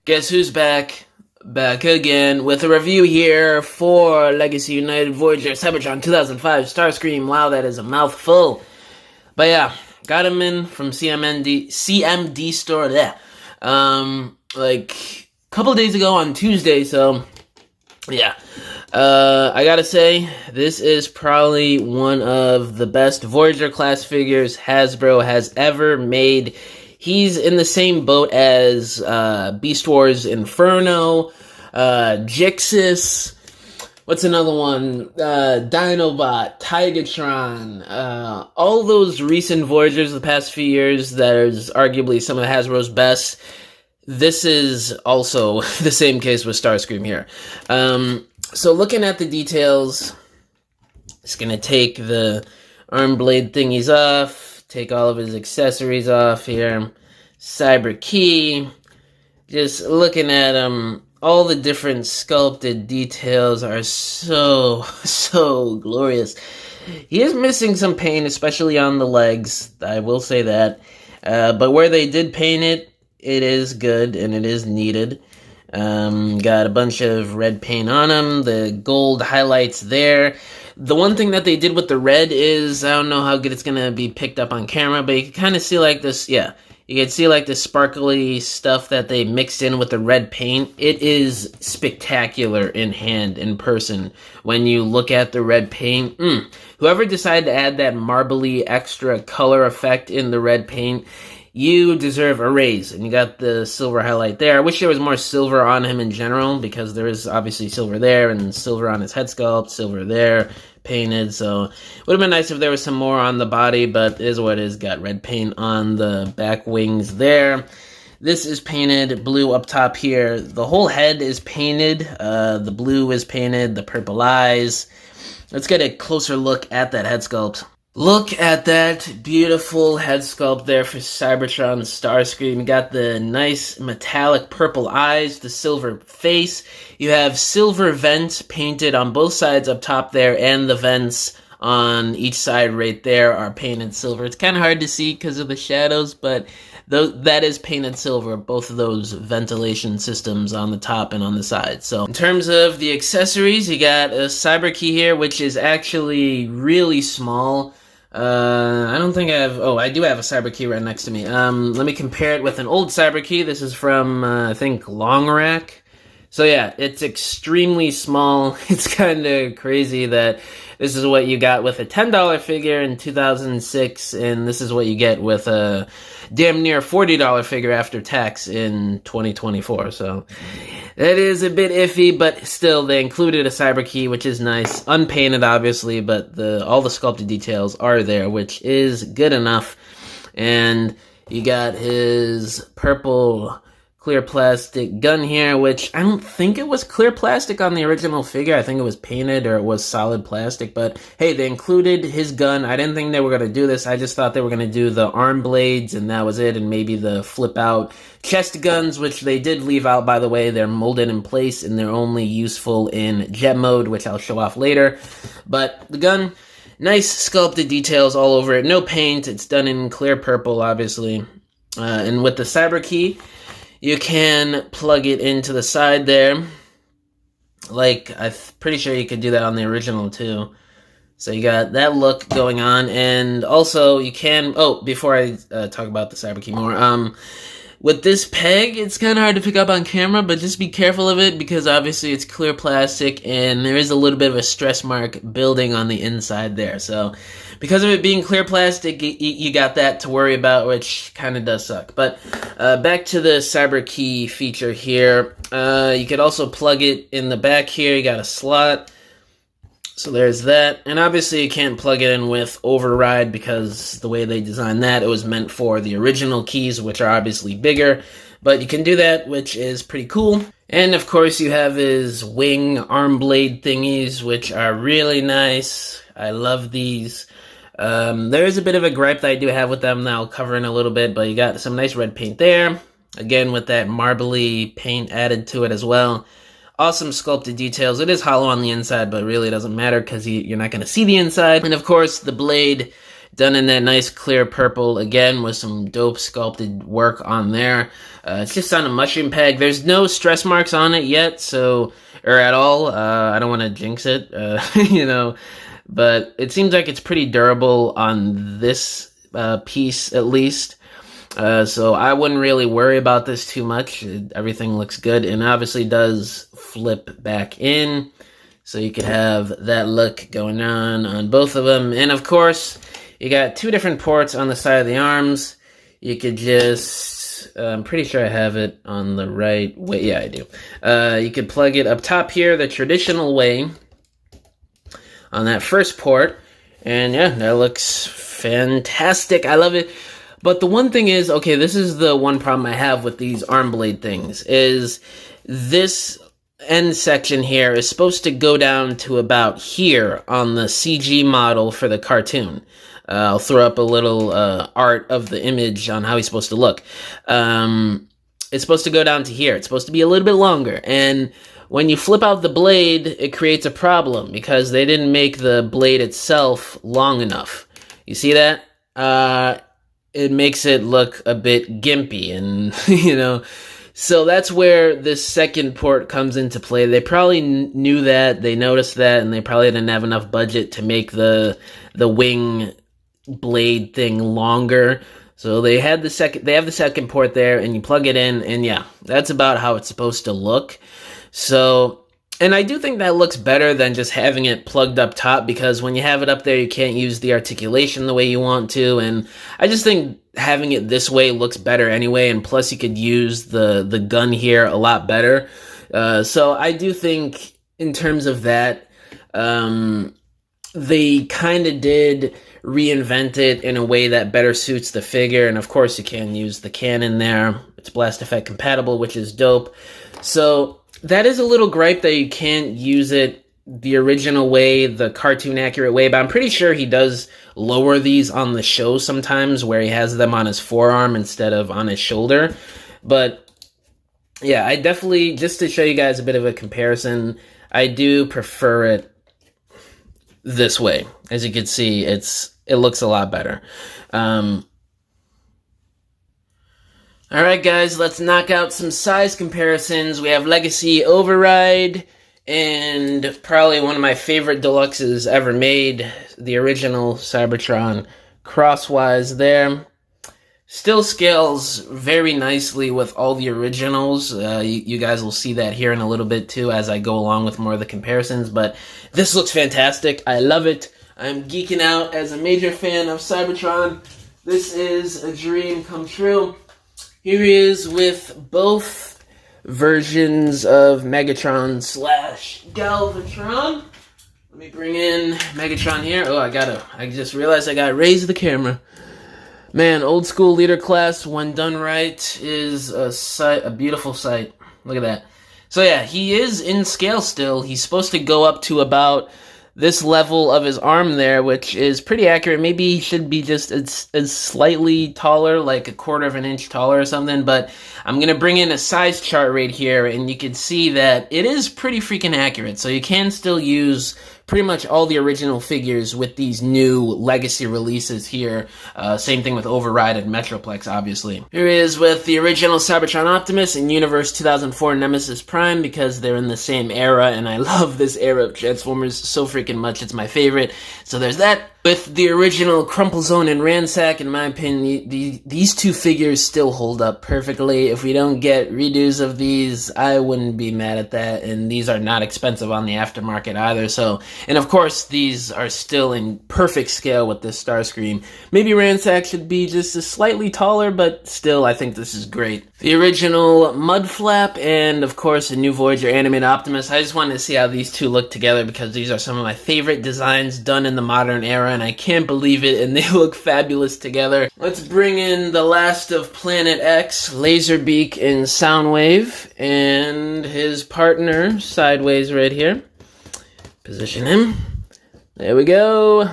Guess who's back? Back again with a review here for Legacy United Voyager Cybertron 2005 STARSCREAM. Wow, that is a mouthful. But yeah, got him in from CMD store. Yeah, like a couple days ago on Tuesday. So yeah, I gotta say this is probably one of the best Voyager class figures Hasbro has ever made. He's in the same boat as Beast Wars Inferno, Jixis, what's another one? Dinobot, Tigatron, all those recent Voyagers of the past few years that is arguably some of Hasbro's best. This is also the same case with STARSCREAM here. So looking at the details, it's going to take the arm blade thingies off. Take all of his accessories off here. Cyber key. Just looking at him, all the different sculpted details are so glorious. He is missing some paint, especially on the legs. I will say that. But where they did paint it, it is good and it is needed. Got a bunch of red paint on him. The gold highlights there. The one thing that they did with the red is, I don't know how good it's going to be picked up on camera, but you can kind of see like this, yeah. You can see like the sparkly stuff that they mixed in with the red paint. It is spectacular in hand, in person, when you look at the red paint. Whoever decided to add that marbly extra color effect in the red paint, you deserve a raise. And you got the silver highlight there. I wish there was more silver on him in general, because there is obviously silver there and silver on his head sculpt, silver there, painted. So it would have been nice if there was some more on the body, but it is what it is. Got red paint on the back wings there. This is painted blue up top here. The whole head is painted. The blue is painted, the purple eyes. Let's get a closer look at that head sculpt. Look at that beautiful head sculpt there for Cybertron STARSCREAM. You got the nice metallic purple eyes, the silver face. You have silver vents painted on both sides up top there, and the vents on each side right there are painted silver. It's kind of hard to see because of the shadows, but that is painted silver, both of those ventilation systems on the top and on the side. So in terms of the accessories, you got a cyber key here, which is actually really small. I don't think I have, I do have a cyber key right next to me. Let me compare it with an old cyber key. This is from, I think, Long Rack. So yeah, it's extremely small. It's kind of crazy that this is what you got with a $10 figure in 2006, and this is what you get with a damn near $40 figure after tax in 2024. So that is a bit iffy, but still, they included a cyber key, which is nice. Unpainted, obviously, but all the sculpted details are there, which is good enough. And you got his purple clear plastic gun here, which I don't think it was clear plastic on the original figure. I think it was painted or it was solid plastic, but hey, they included his gun. I didn't think they were going to do this. I just thought they were going to do the arm blades and that was it, and maybe the flip out chest guns, which they did leave out, by the way. They're molded in place and they're only useful in jet mode, which I'll show off later. But the gun, nice sculpted details all over it. No paint. It's done in clear purple, obviously. And with the cyber key, you can plug it into the side there. Like, I'm pretty sure you could do that on the original too. So you got that look going on. And also you can, before I talk about the cyber key more, with this peg, it's kind of hard to pick up on camera, but just be careful of it because obviously it's clear plastic and there is a little bit of a stress mark building on the inside there. So because of it being clear plastic, you got that to worry about, which kind of does suck. But back to the cyber key feature here. You could also plug it in the back here. You got a slot. So there's that. And obviously you can't plug it in with override because the way they designed that, it was meant for the original keys, which are obviously bigger. But you can do that, which is pretty cool. And of course you have his wing arm blade thingies, which are really nice. I love these. There is a bit of a gripe that I do have with them that I'll cover in a little bit, but you got some nice red paint there. Again, with that marbly paint added to it as well. Awesome sculpted details. It is hollow on the inside, but really doesn't matter because you're not going to see the inside. And of course, the blade done in that nice clear purple, again, with some dope sculpted work on there. It's just on a mushroom peg. There's no stress marks on it yet, so, or at all. I don't want to jinx it, you know, but it seems like it's pretty durable on this piece, at least. So I wouldn't really worry about this too much. Everything looks good, and obviously does flip back in. So you could have that look going on both of them. And of course, you got two different ports on the side of the arms. You could just, I'm pretty sure I have it on the right way. Yeah, I do. You could plug it up top here the traditional way on that first port. And yeah, that looks fantastic. I love it. But the one thing is, okay, this is the one problem I have with these arm blade things, is this end section here is supposed to go down to about here on the CG model for the cartoon. I'll throw up a little art of the image on how he's supposed to look. It's supposed to go down to here. It's supposed to be a little bit longer. And when you flip out the blade, it creates a problem because they didn't make the blade itself long enough. You see that? It makes it look a bit gimpy, and, you know, so that's where this second port comes into play. They probably knew that, they noticed that, and they probably didn't have enough budget to make the wing blade thing longer. So they have the second port there, and you plug it in, and yeah, that's about how it's supposed to look. So, and I do think that looks better than just having it plugged up top, because when you have it up there, you can't use the articulation the way you want to, and I just think having it this way looks better anyway, and plus you could use the gun here a lot better. So I do think in terms of that, they kind of did reinvent it in a way that better suits the figure, and of course you can use the cannon there. It's blast effect compatible, which is dope. So that is a little gripe that you can't use it the original way, the cartoon accurate way, but I'm pretty sure he does lower these on the show sometimes where he has them on his forearm instead of on his shoulder. But yeah, I definitely, just to show you guys a bit of a comparison, I do prefer it this way. As you can see, it looks a lot better. Alright guys, let's knock out some size comparisons. We have Legacy Override, and probably one of my favorite deluxes ever made, the original Cybertron, crosswise there. Still scales very nicely with all the originals. You guys will see that here in a little bit too as I go along with more of the comparisons, but this looks fantastic. I love it. I'm geeking out as a major fan of Cybertron. This is a dream come true. Here he is with both versions of Megatron / Galvatron. Let me bring in Megatron here. Oh, I just realized I gotta raise the camera. Man, old school leader class, when done right, is a beautiful sight. Look at that. So yeah, he is in scale still. He's supposed to go up to about this level of his arm there, which is pretty accurate. Maybe he should be just as slightly taller, like 1/4 of an inch taller or something, but I'm going to bring in a size chart right here, and you can see that it is pretty freaking accurate. So you can still use pretty much all the original figures with these new legacy releases here. Same thing with Override and Metroplex, obviously. Here he is with the original Cybertron Optimus and Universe 2004 Nemesis Prime, because they're in the same era, and I love this era of Transformers so freaking much. It's my favorite. So there's that. With the original Crumplezone and Ransack, in my opinion, these two figures still hold up perfectly. If we don't get redos of these, I wouldn't be mad at that, and these are not expensive on the aftermarket either. So, and of course, these are still in perfect scale with this Starscream. Maybe Ransack should be just a slightly taller, but still, I think this is great. The original Mudflap, and of course, a new Voyager animated Optimus. I just wanted to see how these two look together, because these are some of my favorite designs done in the modern era, and I can't believe it, and they look fabulous together. Let's bring in the last of Planet X, Laserbeak and Soundwave, and his partner, Sideways, right here. Position him. There we go.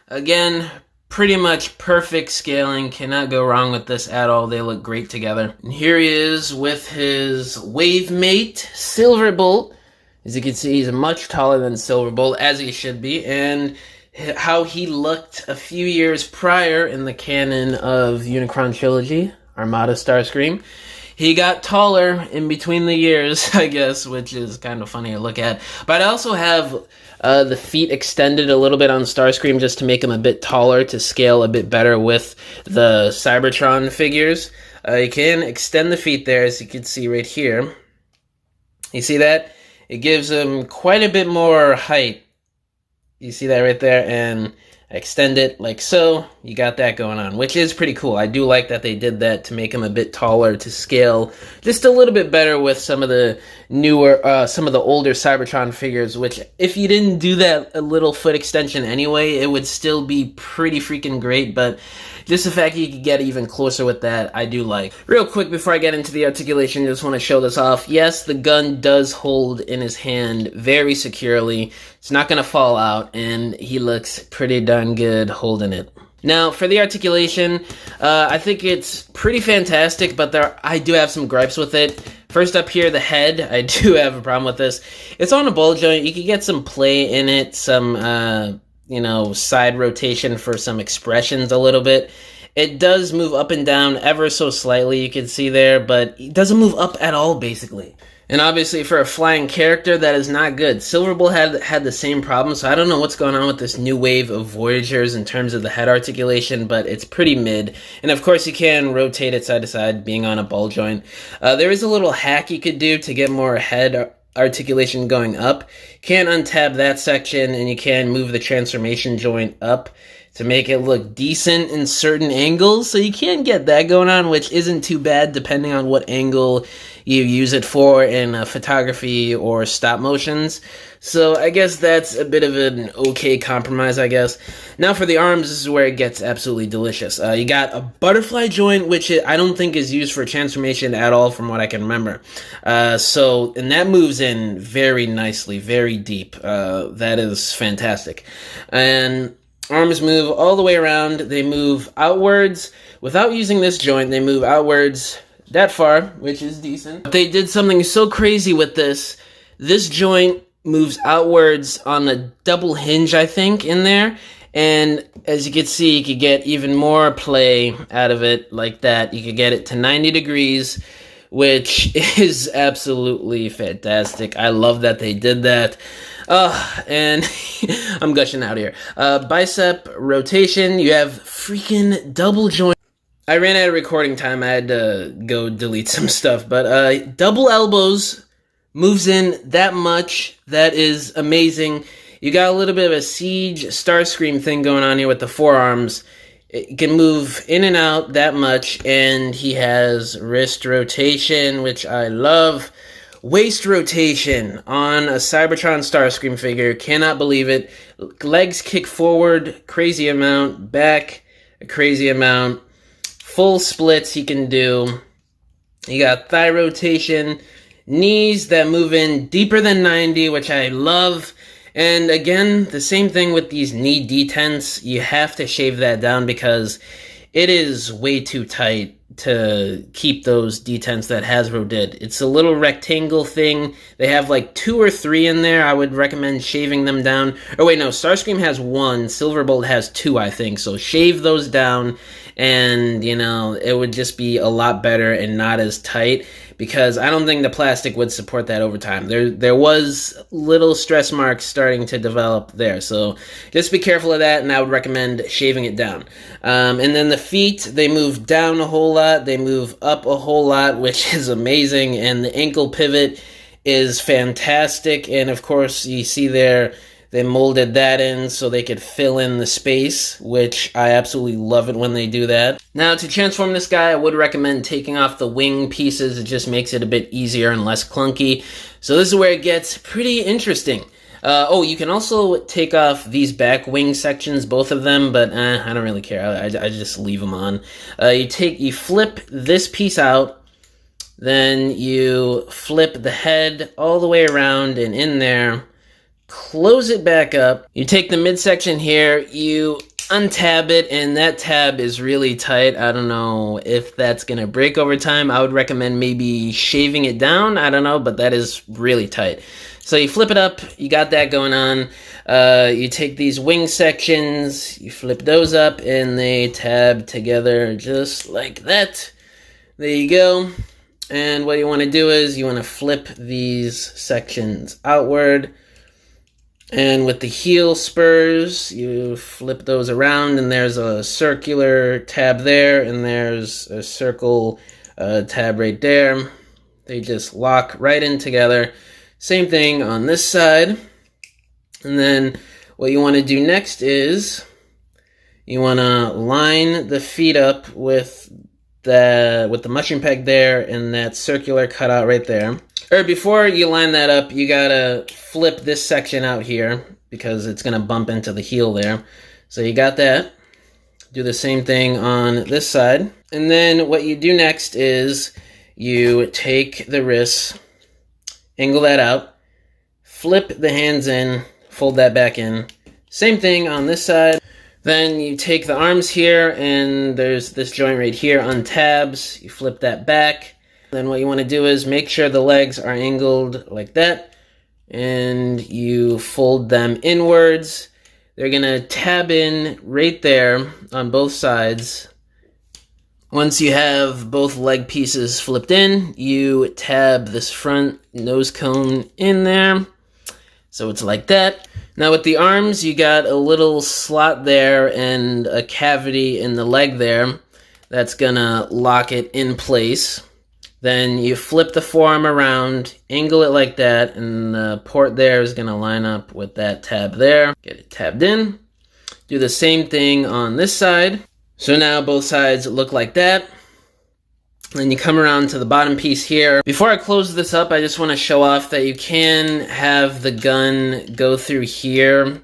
Again, pretty much perfect scaling. Cannot go wrong with this at all. They look great together. And here he is with his wave mate, Silverbolt. As you can see, he's much taller than Silverbolt, as he should be, and how he looked a few years prior in the canon of Unicron Trilogy, Armada Starscream. He got taller in between the years, I guess, which is kind of funny to look at. But I also have the feet extended a little bit on Starscream just to make him a bit taller, to scale a bit better with the Cybertron figures. You can extend the feet there, as you can see right here. You see that? It gives him quite a bit more height. You see that right there? And extend it like so. You got that going on, which is pretty cool. I do like that they did that to make him a bit taller, to scale just a little bit better with some of the newer, some of the older Cybertron figures, which if you didn't do that a little foot extension anyway, it would still be pretty freaking great, but just the fact you could get even closer with that, I do like. Real quick before I get into the articulation, just want to show this off. Yes, the gun does hold in his hand very securely. It's not going to fall out, and he looks pretty darn good holding it. Now, for the articulation, I think it's pretty fantastic, but I do have some gripes with it. First up here, the head. I do have a problem with this. It's on a ball joint. You can get some play in it, some side rotation for some expressions a little bit. It does move up and down ever so slightly, you can see there, but it doesn't move up at all, basically. And obviously, for a flying character, that is not good. Silver Bull had the same problem, so I don't know what's going on with this new wave of Voyagers in terms of the head articulation, but it's pretty mid. And of course, you can rotate it side to side, being on a ball joint. There is a little hack you could do to get more head articulation going up. You can untab that section, and you can move the transformation joint up to make it look decent in certain angles. So you can get that going on, which isn't too bad depending on what angle you use it for in photography or stop motions. So I guess that's a bit of an okay compromise, I guess. Now for the arms, this is where it gets absolutely delicious. You got a butterfly joint, which I don't think is used for transformation at all from what I can remember. And that moves in very nicely, very deep. That is fantastic. And arms move all the way around. They move outwards. Without using this joint, they move outwards that far, which is decent. But they did something so crazy with this. This joint moves outwards on a double hinge, I think, in there. And as you can see, you could get even more play out of it like that. You could get it to 90 degrees, which is absolutely fantastic. I love that they did that. And I'm gushing out here. Bicep rotation, you have freaking double joint. I ran out of recording time. I had to go delete some stuff, but double elbows moves in that much. That is amazing. You got a little bit of a Siege Starscream thing going on here with the forearms. It can move in and out that much, and he has wrist rotation, which I love. Waist rotation on a Cybertron Starscream figure. Cannot believe it. Legs kick forward, crazy amount. Back, a crazy amount. Full splits he can do. You got thigh rotation. Knees that move in deeper than 90, which I love. And again, the same thing with these knee detents. You have to shave that down because it is way too tight to keep those detents that Hasbro did. It's a little rectangle thing. They have like 2 or 3 in there. I would recommend shaving them down. Or wait, no, Starscream has 1. Silverbolt has 2, I think. So shave those down, and it would just be a lot better and not as tight, because I don't think the plastic would support that over time. There was little stress marks starting to develop there, so just be careful of that, and I would recommend shaving it down. And then the feet, they move down a whole lot, they move up a whole lot, which is amazing, and the ankle pivot is fantastic, and of course, you see there, they molded that in so they could fill in the space, which I absolutely love it when they do that. Now, to transform this guy, I would recommend taking off the wing pieces. It just makes it a bit easier and less clunky. So this is where it gets pretty interesting. You can also take off these back wing sections, both of them, but I don't really care. I just leave them on. You flip this piece out, then you flip the head all the way around and in there, close it back up. You take the midsection here, you untab it, and that tab is really tight. I don't know if that's gonna break over time. I would recommend maybe shaving it down. I don't know, but that is really tight. So you flip it up, you got that going on. You take these wing sections, you flip those up, and they tab together just like that. There you go. And what you want to do is you want to flip these sections outward. And with the heel spurs, you flip those around, and there's a circular tab there, and there's a circle tab right there. They just lock right in together. Same thing on this side. And then what you want to do next is you want to line the feet up with the mushroom peg there and that circular cutout right there. Or before you line that up, you gotta flip this section out here because it's gonna bump into the heel there. So you got that. Do the same thing on this side. And then what you do next is you take the wrists, angle that out, flip the hands in, fold that back in. Same thing on this side. Then you take the arms here, and there's this joint right here on tabs. You flip that back. Then what you want to do is make sure the legs are angled like that, and you fold them inwards. They're going to tab in right there on both sides. Once you have both leg pieces flipped in, you tab this front nose cone in there. So it's like that. Now with the arms, you got a little slot there and a cavity in the leg there. That's gonna lock it in place. Then you flip the forearm around, angle it like that, and the port there is gonna line up with that tab there. Get it tabbed in. Do the same thing on this side. So now both sides look like that. Then you come around to the bottom piece here. Before I close this up, I just want to show off that you can have the gun go through here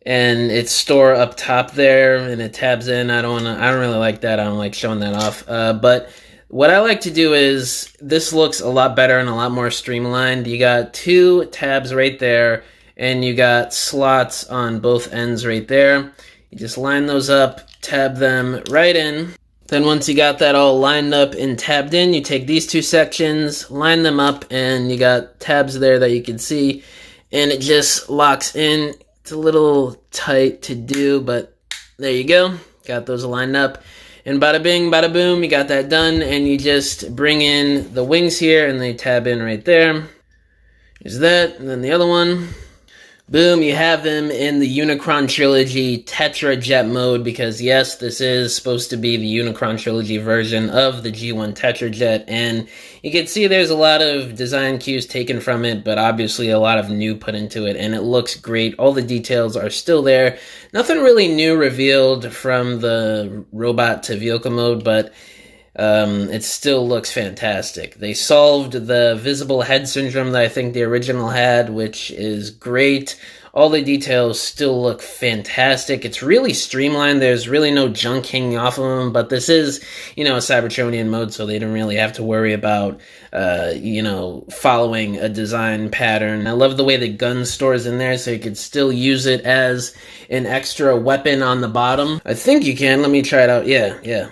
and it's store up top there and it tabs in. I don't really like that. I don't like showing that off. But what I like to do is, this looks a lot better and a lot more streamlined. You got two tabs right there and you got slots on both ends right there. You just line those up, tab them right in. Then once you got that all lined up and tabbed in, you take these two sections, line them up, and you got tabs there that you can see, and it just locks in. It's a little tight to do, but there you go. Got those lined up. And bada bing, bada boom, you got that done, and you just bring in the wings here, and they tab in right there. There's that, and then the other one. Boom, you have him in the Unicron Trilogy Tetra Jet mode, because yes, this is supposed to be the Unicron Trilogy version of the G1 Tetra Jet, and you can see there's a lot of design cues taken from it, but obviously a lot of new put into it, and it looks great. All the details are still there. Nothing really new revealed from the robot to vehicle mode, but it still looks fantastic. They solved the visible head syndrome that I think the original had, which is great. All the details still look fantastic. It's really streamlined. There's really no junk hanging off of them, but this is, a Cybertronian mode, so they don't really have to worry about, following a design pattern. I love the way the gun stores in there, so you could still use it as an extra weapon on the bottom. I think you can. Let me try it out. Yeah.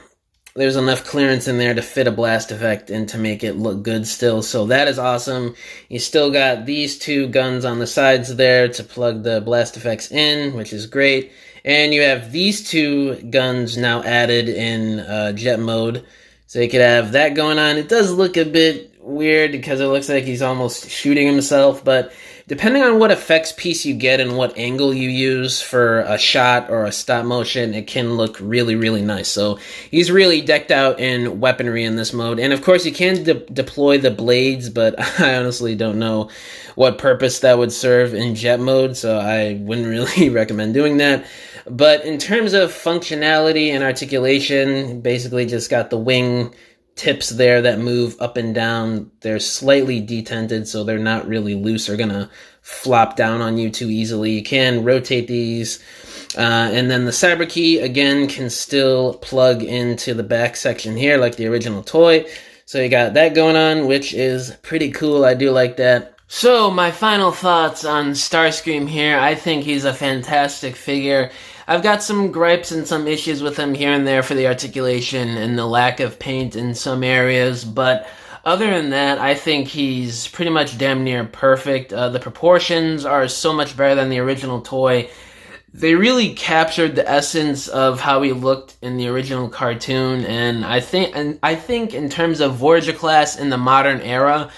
There's enough clearance in there to fit a blast effect and to make it look good still. So that is awesome. You still got these two guns on the sides there to plug the blast effects in, which is great. And you have these two guns now added in jet mode. So you could have that going on. It does look a bit weird because it looks like he's almost shooting himself, but depending on what effects piece you get and what angle you use for a shot or a stop motion, it can look really, really nice. So he's really decked out in weaponry in this mode. And of course you can deploy the blades, but I honestly don't know what purpose that would serve in jet mode, so I wouldn't really recommend doing that. But in terms of functionality and articulation, basically just got the wing tips there that move up and down. They're slightly detented, so they're not really loose or gonna flop down on you too easily. You can rotate these, and then the cyber key again can still plug into the back section here like the original toy. So you got that going on, which is pretty cool. I do like that. So, my final thoughts on Starscream here. I think he's a fantastic figure. I've got some gripes and some issues with him here and there for the articulation and the lack of paint in some areas, but other than that, I think he's pretty much damn near perfect. The proportions are so much better than the original toy. They really captured the essence of how he looked in the original cartoon, and I think in terms of Voyager class in the modern era,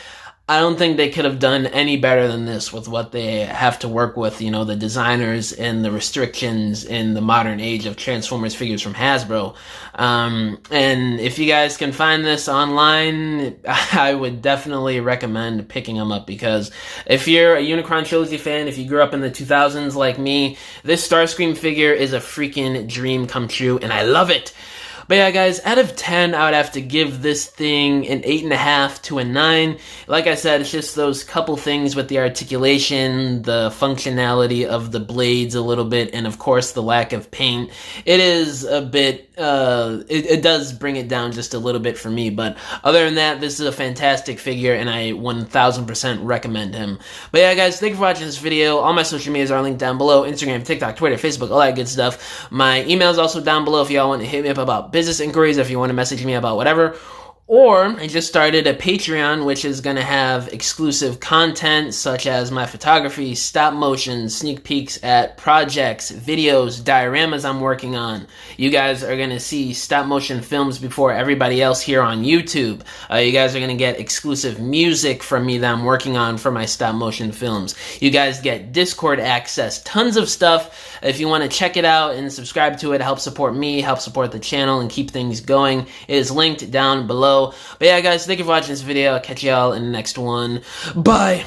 I don't think they could have done any better than this with what they have to work with, you know, the designers and the restrictions in the modern age of Transformers figures from Hasbro. And if you guys can find this online, I would definitely recommend picking them up, because if you're a Unicron Trilogy fan, if you grew up in the 2000s like me, this Starscream figure is a freaking dream come true, and I love it. But yeah, guys, out of 10, I would have to give this thing an 8.5 to a 9. Like I said, it's just those couple things with the articulation, the functionality of the blades a little bit, and of course the lack of paint. It is a bit, it does bring it down just a little bit for me, but other than that, this is a fantastic figure, and I 1000% recommend him. But yeah, guys, thank you for watching this video. All my social medias are linked down below: Instagram, TikTok, Twitter, Facebook, all that good stuff. My email is also down below if y'all want to hit me up about business inquiries, if you want to message me about whatever. Or I just started a Patreon, which is going to have exclusive content such as my photography, stop motion, sneak peeks at projects, videos, dioramas I'm working on. You guys are going to see stop motion films before everybody else here on YouTube. You guys are going to get exclusive music from me that I'm working on for my stop motion films. You guys get Discord access, tons of stuff. If you want to check it out and subscribe to it, help support me, help support the channel, and keep things going, it is linked down below. But yeah, guys, thank you for watching this video. I'll catch y'all in the next one. Bye!